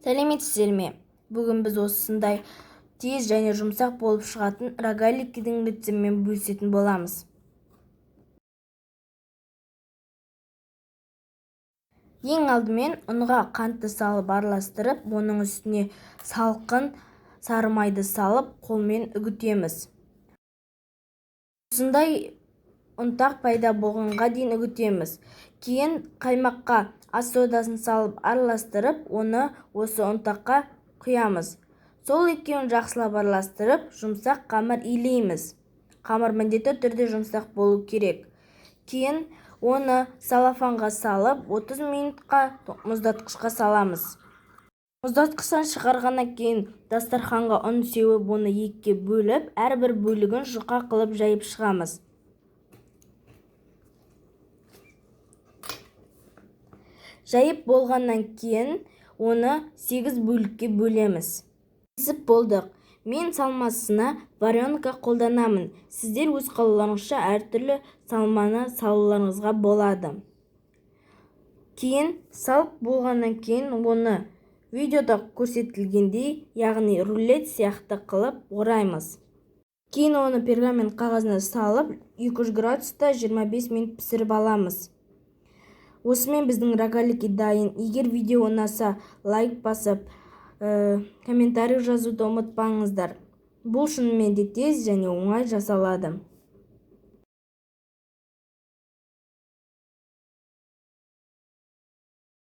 Сәлеметсіздер ме? Бүгін біз осындай тез және жұмсақ болып шығатын рогаликидің рецептімен бөлісетін боламыз. Ең алдымен ұнға қантты салып араластырып, оның үстіне салқын сары майды салып, қолмен үгітеміз. Осындай ұнтақ пайда болғанға дейін үгітеміз. Кейін қаймаққа ас содасын салып араластырып, оны осы ұнтаққа құямыз. Сол екеуін жақсылап араластырып, жұмсақ қамыр илейміз. Қамыр міндетті түрде жұмсақ болу керек. Кейін оны салафанға салып, 30 минутқа мұздатқышқа саламыз. Мұздатқыштан шығарғаннан кейін дастарханға ұн сеуіп, оны екіге бөліп, әрбір бөлігін жұқа қылып жайып шығамыз. Жайып болғаннан кейін оны 8 бөлікке бөлеміз. Пісіп болдық. Мен салмасына варенка қолданамын. Сіздер өз қалауларыңызша әртүрлі салманы салуларыңызға болады. Кейін салып болғаннан кейін оны видеода көрсетілгендей, яғни рулет сияқты қылып ораймыз. Кейін оны пергамент қағазына салып, 200 градуста 25 минут пісіріп аламыз. Осымен біздің рогалики дайын. Егер видео ұнаса, лайк басып, комментарий жазуды ұмытпаңыздар. Бұл шынымен де тез және оңай жасалады.